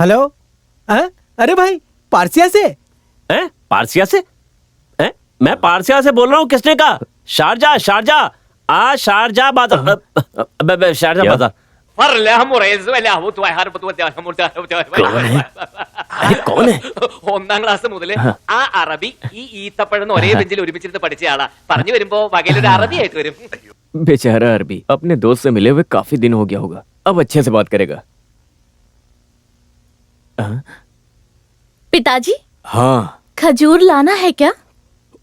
Hello. अरे भाई, पारसिया से? पारसिया से? मैं पारसिया से बोल रहा हूँ। किसने कहा? शारजा, शारजा, शारजा बाजार, शारजा बाजार। कौन है? ഒന്നാം ക്ലാസ് മുതല് ആ അറബി ഈ ഈത്തപ്പഴന്ന് ഒരേ ബെഞ്ചിൽ ഒരുമിച്ചിരുന്ന് പഠിച്ച ആളാ. പറഞ്ഞു വരുമ്പോ വകയിലൊരു അറബി ആയിട്ട് വരും. बेचारा अरबी अपने दोस्त से मिले हुए काफी दिन हो गया होगा, अब अच्छे से बात करेगा। पिताजी, हाँ। खजूर लाना है क्या?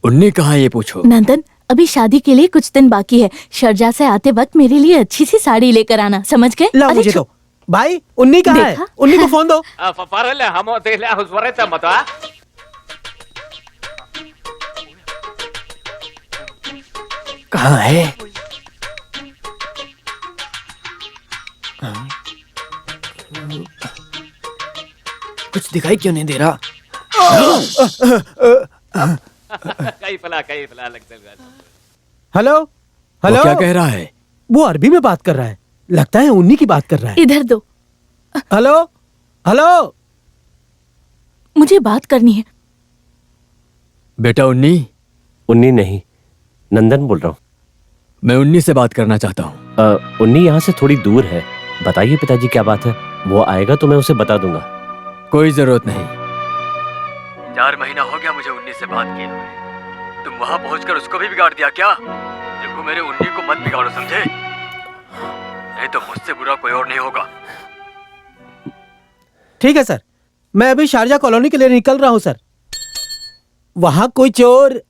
उन्नी कहा ये पूछो। नंदन, अभी शादी के लिए कुछ दिन बाकी है। शारजा से आते वक्त मेरे लिए अच्छी सी साड़ी लेकर आना, समझ गए? ला मुझे दो। भाई, उन्नी कहाँ है? उन्नी को फोन दो। कहाँ है? कुछ दिखाई क्यों नहीं दे रहा? हेलो हेलो, क्या कह रहा है? वो अरबी में बात कर रहा है, लगता है उन्नी की बात कर रहा है। इधर दो। हेलो हेलो, मुझे बात करनी है। बेटा उन्नी? उन्नी नहीं, नंदन बोल रहा हूँ। मैं उन्नी से बात करना चाहता हूँ। उन्नी यहाँ से थोड़ी दूर है। बताइए पिताजी क्या बात है? वो आएगा तो मैं उसे बता दूंगा। कोई जरूरत नहीं। 4 महीना हो गया मुझे उन्नी से बात किए हुए। तुम वहां पहुंचकर उसको भी बिगाड़ दिया क्या? देखो मेरे उन्नी को मत बिगाड़ो, समझे? नहीं तो मुझसे बुरा कोई और नहीं होगा। ठीक है सर, मैं अभी शारजा कॉलोनी के लिए निकल रहा हूँ सर। वहां कोई चोर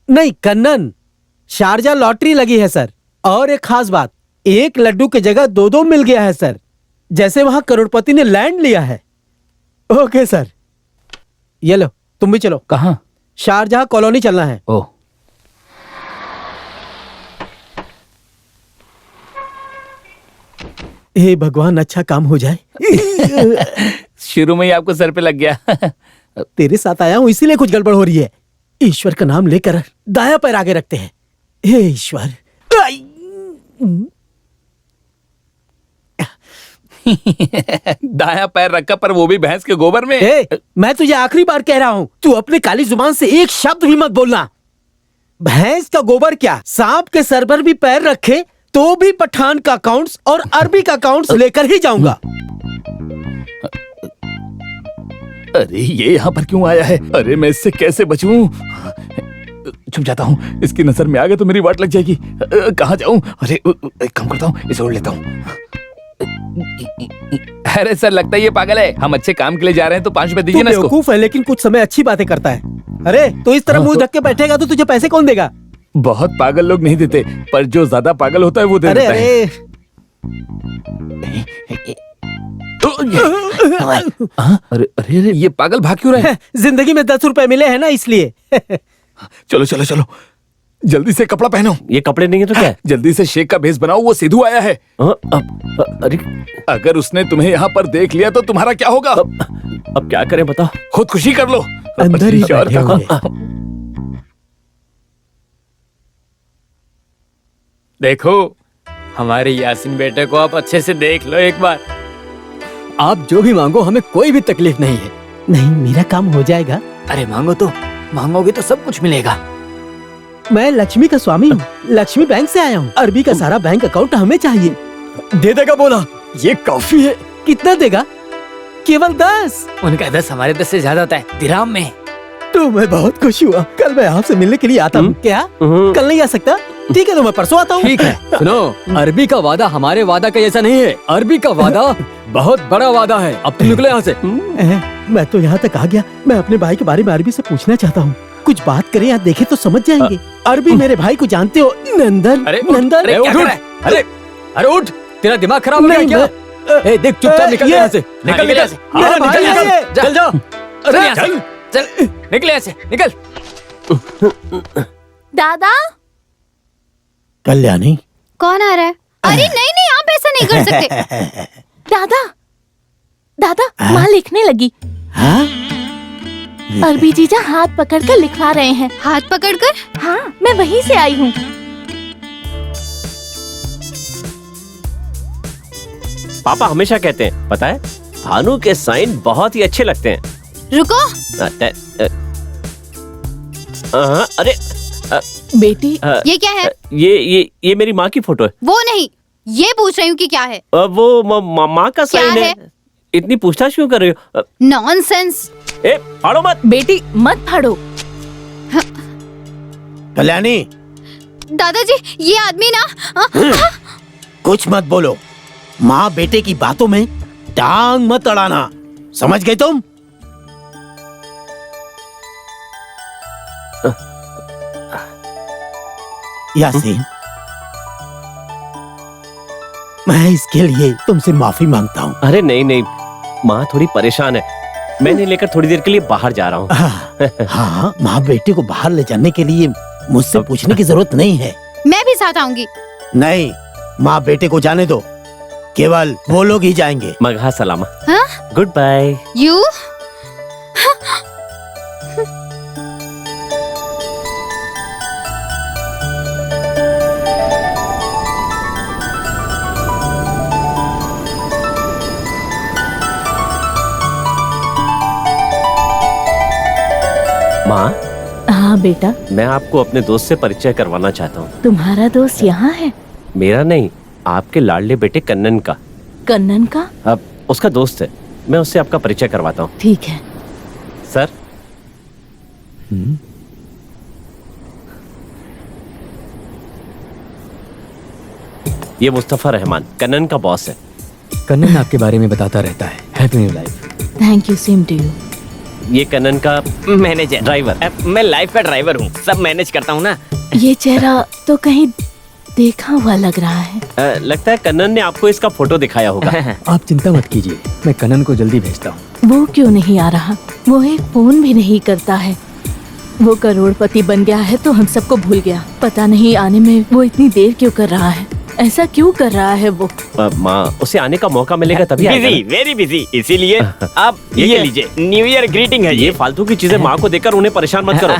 नहीं, कन्नन। शारजा लॉटरी लगी है सर। और एक खास बात, एक लड्डू की जगह 2-2 मिल गया है सर, जैसे वहां करोड़पति ने लैंड लिया है। ओके सर, ये लो, तुम भी चलो। कहाँ? शारजा कॉलोनी चलना है। ओह, हे भगवान, अच्छा काम हो जाए। शुरू में ही आपको सर पे लग गया। तेरे साथ आया हूं इसीलिए कुछ गड़बड़ हो रही है। ईश्वर का नाम लेकर दाया पैर आगे रखते हैं। हे ईश्वर। दाया पैर रखा, पर वो भी भैंस के गोबर में। मैं तुझे आखिरी बार कह रहा हूं, तू अपनी काली जुबान से एक शब्द भी मत बोलना। भैंस का गोबर क्या, सांप के सर पर भी पैर रखे तो भी पठान का अकाउंट्स और अरबी का अकाउंट्स लेकर ही जाऊंगा। अरे ये यहाँ पर क्यों आया है? अरे मैं इससे कैसे बचूं? छुप जाता हूँ, इसकी नजर में आ गया तो मेरी वाट लग जाएगी। कहाँ जाऊं? अरे एक काम करता हूँ, इसे ओढ़ लेता हूँ। अरे सर, लगता है ये पागल है। हम अच्छे काम के लिए जा रहे हैं तो 5 रुपए दीजिए ना इसको। बेवकूफ है, लेकिन कुछ समय अच्छी बातें करता है। अरे तो इस तरह मुंह ढक के बैठेगा तो तुझे पैसे कौन देगा? बहुत पागल लोग नहीं देते, पर जो ज्यादा पागल होता है वो दे देता है। अरे अरे, ये पागल भाग क्यों रहा है? जिंदगी में 10 रुपए मिले हैं ना, इसलिए। चलो चलो चलो, जल्दी से कपड़ा पहनो। ये कपड़े नहीं है तो क्या है? जल्दी से शेख का भेष बनाओ, वो सिद्धू आया है। अरे अगर उसने तुम्हें यहाँ पर देख लिया तो तुम्हारा क्या होगा? अब क्या करें बताओ? खुदकुशी कर लो। अंदर ही बैठे होंगे। देखो, हमारे यासीन बेटे को आप अच्छे से देख लो एक बार। आप जो भी मांगो, हमें कोई भी तकलीफ नहीं है। नहीं, मेरा काम हो जाएगा। अरे मांगोगे तो सब कुछ मिलेगा। मैं लक्ष्मी का स्वामी हूँ, लक्ष्मी बैंक से आया हूँ। अरबी का सारा बैंक अकाउंट हमें चाहिए। दे देगा बोला, ये काफी है। कितना देगा? केवल 10। उनका 10 हमारे 10 से ज्यादा होता है दिरहम में। तो मैं बहुत खुश हुआ। कल मैं आपसे मिलने के लिए आता हूँ। क्या कल नहीं आ सकता? ठीक है, तो मैं परसों आता हूँ। ठीक है। सुनो, अरबी का वादा हमारे वादा का जैसा नहीं है। अरबी का वादा बहुत बड़ा वादा है। अब तुम निकले यहाँ से। मैं तो यहाँ तक आ गया। मैं अपने भाई के बारे में अरबी से पूछना चाहता हूँ। कुछ बात करें या देखे तो समझ जाएंगे। अरबी मेरे भाई को जानते हो? नंदन। अरे नंदन, अरे उठ, तेरा दिमाग खराब हो गया क्या? देख, चुपचाप निकल यहाँ से। निकल यहाँ से। चल जाओ। अरे चल, निकल यहाँ से, निकल। दादा। कल्याणी, कौन आ रहा है? अरे नहीं नहीं, आप ऐसा नहीं कर सकते। दादा, दादा, माँ लिखने लगी। हाँ? अरबी जीजा हाथ पकड़कर लिखवा रहे हैं। हाथ पकड़कर? हाँ, मैं वहीं से आई हूँ। पापा हमेशा कहते हैं, पता है, भानु के साइन बहुत ही अच्छे लगते हैं। रुको, अरे बेटी ये क्या है? ये मेरी माँ की फोटो है। वो नहीं, ये पूछ रही हूँ कि क्या है? वो माँ का क्या साइन है? है। इतनी पूछताछ क्यों कर रही हो? नॉनसेंस। ए, फाड़ो मत। बेटी मत फाड़ो। कल्याणी, दादाजी, ये आदमी ना कुछ मत बोलो। माँ बेटे की बातों में टांग मत अड़ाना, समझ गए तुम? यासीन, मैं इसके लिए तुमसे माफी मांगता हूँ। अरे नहीं, माँ थोड़ी परेशान है। मैं इन्हें लेकर थोड़ी देर के लिए बाहर जा रहा हूँ। हाँ, माँ बेटे को बाहर ले जाने के लिए मुझसे पूछने की जरूरत नहीं है। मैं भी साथ आऊंगी। नहीं, माँ बेटे को जाने दो, केवल वो लोग ही जाएंगे। मगहा सलामा। हाँ? Good bye. यू माँ, हाँ बेटा, मैं आपको अपने दोस्त से परिचय करवाना चाहता हूँ। तुम्हारा दोस्त यहाँ है? मेरा नहीं, आपके लाडले बेटे कन्नन का। कन्नन का? अब उसका दोस्त है, मैं उससे आपका परिचय करवाता हूँ। ठीक है। सर। ये मुस्तफा रहमान कन्नन का बॉस है। कन्नन आपके बारे में बताता रहता है। Happy new life. Thank you, same to you. ये कन्नन का मैनेजर ड्राइवर। मैं लाइफ का ड्राइवर हूँ, सब मैनेज करता हूँ ना। ये चेहरा तो कहीं देखा हुआ लग रहा है। लगता है कन्नन ने आपको इसका फोटो दिखाया होगा। आप चिंता मत कीजिए, मैं कन्नन को जल्दी भेजता हूँ। वो क्यों नहीं आ रहा? वो एक फोन भी नहीं करता है। वो करोड़पति बन गया है तो हम सबको भूल गया। पता नहीं आने में वो इतनी देर क्यों कर रहा है, ऐसा क्यों कर रहा है वो? माँ, उसे आने का मौका मिलेगा तभी आएगा बिजी, ना। वेरी बिजी, इसीलिए आप ये ये क्या? लीजिए, न्यू ईयर ग्रीटिंग है ये फालतू की चीजें माँ को देकर उन्हें परेशान मत करो।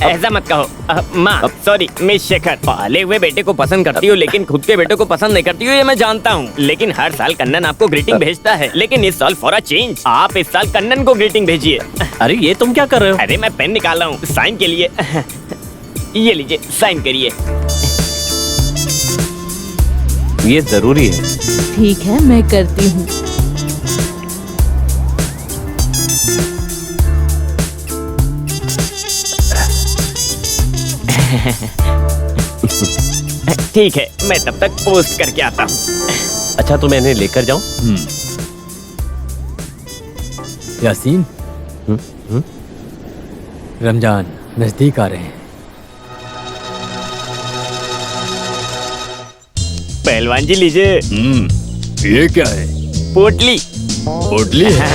ऐसा मत कहो। माँ सॉरी, मिस शेखर, पाले हुए बेटे को पसंद करती हूँ लेकिन खुद के बेटे को पसंद नहीं करती हूँ, ये मैं जानता हूँ। लेकिन हर साल कन्नन आपको ग्रीटिंग भेजता है, लेकिन इस साल फॉर अ चेंज आप इस साल कन्नन को ग्रीटिंग भेजिए। अरे ये तुम क्या कर रहे हो? अरे मैं पेन निकाला हूँ साइन के लिए। ये लीजिए, साइन करिए। ये जरूरी है। ठीक है, मैं करती हूँ। ठीक है, मैं तब तक पोस्ट करके आता हूँ। अच्छा, तो मैं इन्हें लेकर जाऊं? यासीन, रमजान नजदीक आ रहे हैं। पहलवान जी लीजिए। ये क्या है? पोटली। पोटली है?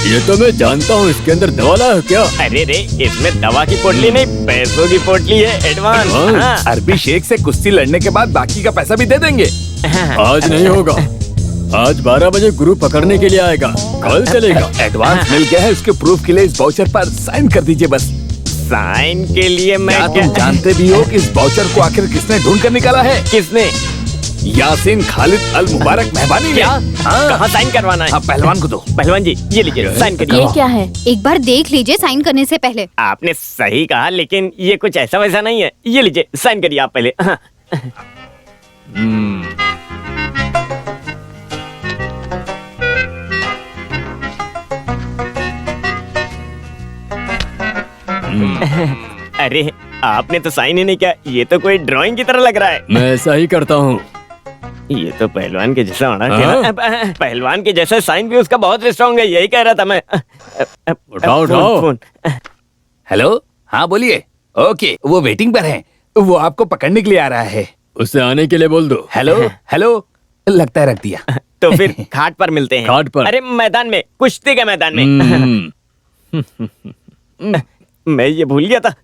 ये तो मैं जानता हूँ, इसके अंदर दवा लाया है क्या? अरे रे, इसमें दवा की पोटली नहीं, पैसों की पोटली है, एडवांस। हाँ। अरबी शेख से कुश्ती लड़ने के बाद बाकी का पैसा भी दे देंगे। आज नहीं होगा, आज 12 बजे गुरु पकड़ने के लिए आएगा, कल चलेगा। एडवांस मिल गया है, उसके प्रूफ के लिए इस वाउचर पर साइन कर दीजिए बस। साइन के लिए मैं क्या तुम जानते भी हो कि इस वाउचर को आखिर किसने ढूंढ कर निकाला है? किसने? यासीन खालिद अल मुबारक मेहबानी ने। क्या? हाँ। कहाँ साइन करवाना है? हाँ, पहलवान को दो। पहलवान जी ये लीजिए, साइन करिए। ये क्या है? एक बार देख लीजिए साइन करने से पहले। आपने सही कहा, लेकिन ये कुछ ऐसा वैसा नहीं है। ये लीजिए, साइन करिए आप पहले। हाँ। अरे आपने तो साइन ही नहीं किया, ये तो कोई ड्राइंग की तरह लग रहा है। मैं ऐसा ही करता हूँ। ये तो पहलवान के जैसा होना चाहिए। पहलवान के जैसा साइन भी उसका बहुत स्ट्रॉन्ग है, यही कह रहा था मैं। उठाओ, उठाओ। फोन। हेलो, हाँ बोलिए। ओके, वो वेटिंग पर है, वो आपको पकड़ने के लिए आ रहा है। उससे आने के लिए बोल दो। हेलो हेलो, लगता है रख दिया। तो फिर घाट पर मिलते हैं। घाट पर? अरे मैदान में, कुश्ती के मैदान में। मैं ये भूल गया था।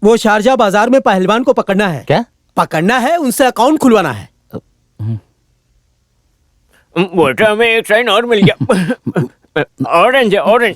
वो शारजा बाजार में पहलवान को पकड़ना है। क्या? पकड़ना है, उनसे अकाउंट खुलवाना है। वो तो हमें एक साइन और मिल गया। Orange orange.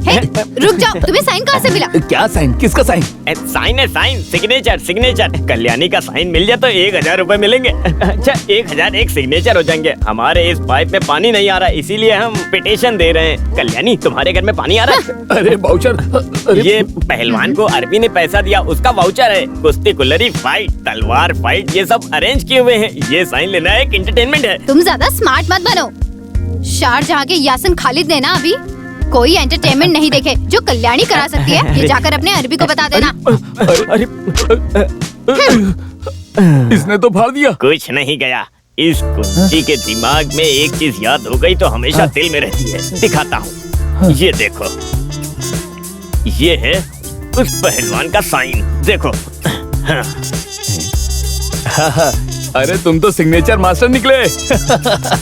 हे, रुक जाओ, तुम्हें साइन कहाँ से मिला? क्या साइन? किसका साइन? साइन है साइन, सिग्नेचर सिग्नेचर। कल्याणी का साइन मिल जाए तो 1000 रुपए मिलेंगे। अच्छा 1001 सिग्नेचर हो जाएंगे। हमारे इस पाइप में पानी नहीं आ रहा, इसीलिए हम पिटीशन दे रहे हैं। कल्याणी तुम्हारे घर में पानी आ रहा है? अरे वाउचर। ये पहलवान को अरबी ने पैसा दिया, उसका वाउचर है। कुश्ती कुल्लरी फाइट, तलवार फाइट, ये सब अरेंज किए हुए हैं। ये साइन लेना एक एंटरटेनमेंट है। तुम ज्यादा स्मार्ट मत बनो। शारजहां के यासिन खालिद ने ना अभी कोई एंटरटेनमेंट नहीं देखे जो कल्याणी करा सकती है। ये जाकर अपने अरबी को बता देना। अरे इसने तो फाड़ दिया। कुछ नहीं गया। इस कुंची के दिमाग में एक चीज याद हो गई तो हमेशा दिल में रहती है। दिखाता हूँ, ये देखो, ये है उस पहलवान का साइन। देखो। अरे तुम तो सिग्नेचर मास्टर निकले।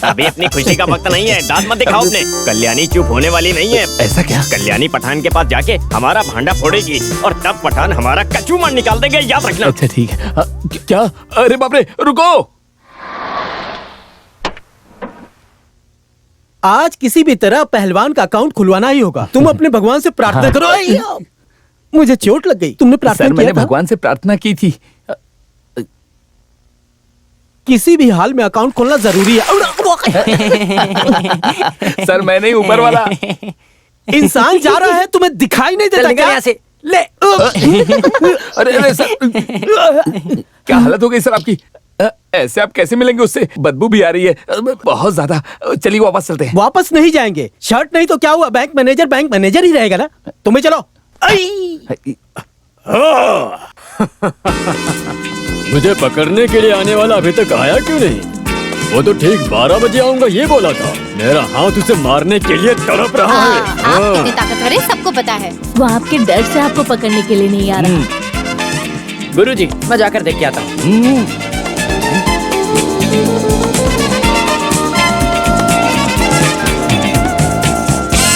अभी अपनी खुशी का वक्त नहीं है, दांत मत दिखाओ अपने। कल्याणी चुप होने वाली नहीं है। ऐसा क्या? कल्याणी पठान के पास जाके हमारा भांडा फोड़ेगी और तब पठान हमारा कचू मार निकाल देंगे, याद रखना। अच्छा ठीक है। क्या? अरे बाप रे, रुको। आज किसी भी तरह पहलवान का अकाउंट खुलवाना ही होगा। तुम अपने भगवान से प्रार्थना करो। अय्या! मुझे चोट लग गई। तुमने प्रार्थना सर मैंने किया था? भगवान से प्रार्थना की थी। किसी भी हाल में अकाउंट खोलना जरूरी है। सर मैं नहीं, ऊपर वाला। इंसान जा रहा है, तुम्हें दिखाई नहीं देता क्या? से ले। अरे अरे सर, क्या हालत हो गई सर आपकी? ऐसे आप कैसे मिलेंगे उससे? बदबू भी आ रही है बहुत ज्यादा। चलिए वापस चलते हैं। वापस नहीं जाएंगे। शर्ट नहीं तो क्या हुआ, बैंक मैनेजर ही रहेगा ना। तुम्हें चलो। मुझे पकड़ने के लिए आने वाला अभी तक आया क्यों नहीं? वो तो ठीक 12 बजे आऊंगा ये बोला था। मेरा हाथ उसे मारने के लिए तड़प रहा है। आप कितने ताकतवर हैं सबको पता है। वो आपके डर से आपको पकड़ने के लिए नहीं आ रहा। गुरुजी मैं जाकर देख के आता हूँ।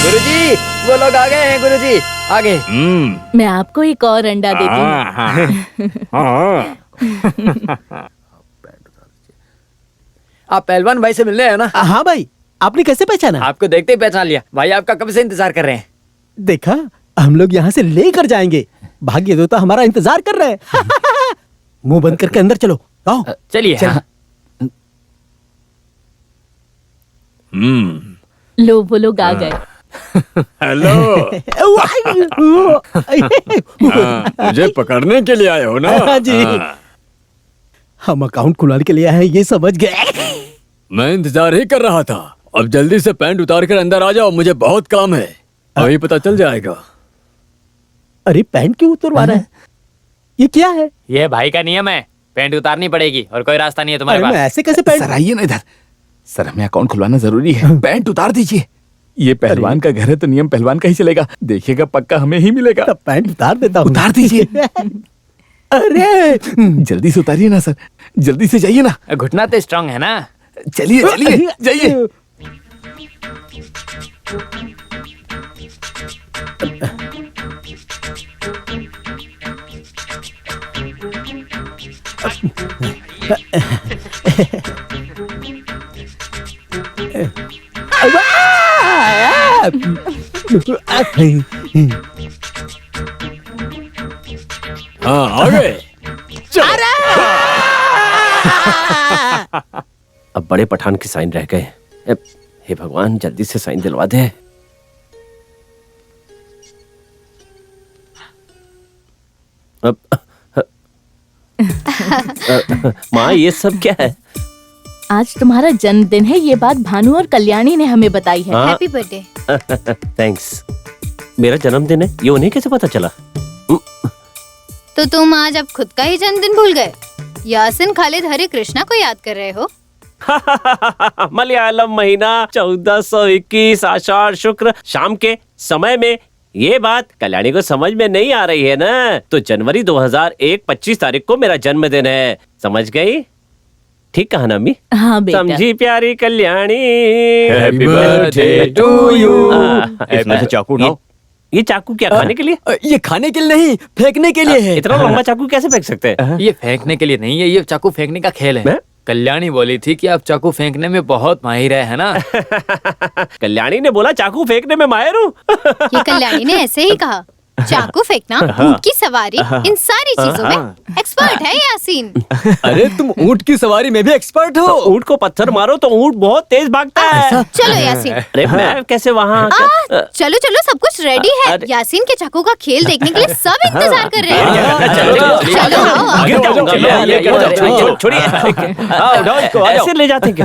गुरुजी वो लोग आ गए हैं। गुरुजी आगे। मैं आपको एक और अंडा देती हूँ। आप पहलवान भाई से मिलने आए हो ना? हाँ भाई, आपने कैसे पहचाना? आपको देखते ही पहचान लिया। भाई आपका कब से इंतजार कर रहे हैं। देखा, हम लोग यहाँ से लेकर जाएंगे। भाग्य देवता हमारा इंतजार कर रहे हैं। मुंह बंद करके अंदर चलो। आओ। चलिए। हाँ। लो वो लोग आ गए। हेलो। मुझे पकड़ने के लिए आए हो ना? हाँ जी। हम अकाउंट खुलवाने के लिए आए हैं, ये समझ गए। मैं इंतजार ही कर रहा था। अब जल्दी से पैंट उतार कर अंदर आ जाओ, मुझे बहुत काम है। अभी पता चल जाएगा। अरे पैंट क्यों उतरवा रहा है? ये क्या है? ये भाई का नियम है, पैंट उतारनी पड़ेगी और कोई रास्ता नहीं है तुम्हारे अरे पास। मैं ऐसे कैसे पैंट? सर आइए ना इधर। सर हमें अकाउंट खुलवाना जरूरी है। पैंट उतार दीजिए। ये पहलवान का घर है तो नियम पहलवान का ही चलेगा। देखिएगा पक्का हमें ही मिलेगा। तब पैंट उतार देता हूँ। उतार दीजिए। अरे जल्दी से उतारिए ना सर, जल्दी से जाइए ना। घुटना तो स्ट्रांग है ना। चलिए चलिए जाइए। हाँ आ गए। अब बड़े पठान के साइन रह गए। हे भगवान जल्दी से साइन दिलवा दे। अब माँ ये सब क्या है? आज तुम्हारा जन्मदिन है, ये बात भानु और कल्याणी ने हमें बताई है। हाँ। Happy birthday. थैंक्स। मेरा जन्मदिन है, ये उन्हें कैसे पता चला? तो तुम आज अब खुद का ही जन्मदिन भूल गए? यासिन खालिद हरे कृष्णा को याद कर रहे हो? मलयालम महीना 1421 आषाढ़ शुक्र शाम के समय में। ये बात कल्याणी को समझ में नहीं आ रही है ना? तो जनवरी 2001 25 तारीख को मेरा जन्मदिन है। समझ गई? ठीक कहा ना अम्मी? हाँ बेटा। समझी प्यारी Kalyani. Happy birthday to you। इसमें से चाकू उठाओ। ये चाकू क्या खाने के लिए? ये खाने के लिए नहीं, फेंकने के लिए है। इतना लंबा चाकू कैसे फेंक सकते हैं? ये फेंकने के लिए नहीं है, ये चाकू फेंकने का खेल है। कल्याणी बोली थी कि आप चाकू फेंकने में बहुत माहिर है ना? कल्याणी ने बोला चाकू फेंकने में माहिर हूँ। ये कल्याणी ने ऐसे ही कहा। चाकू फेंकना, ऊंट की सवारी, इन सारी चीजों में एक्सपर्ट है यासीन। अरे तुम ऊंट की सवारी में भी एक्सपर्ट हो। ऊंट को पत्थर मारो तो ऊंट बहुत तेज भागता है। चलो यासीन। अरे मैं कैसे वहाँ चलो चलो, सब कुछ रेडी है। यासीन के चाकू का खेल देखने के लिए सब इंतजार कर रहे हैं। चलो आओ, आओ। छोड़िए, ऐसे ले जाते हैं क्या?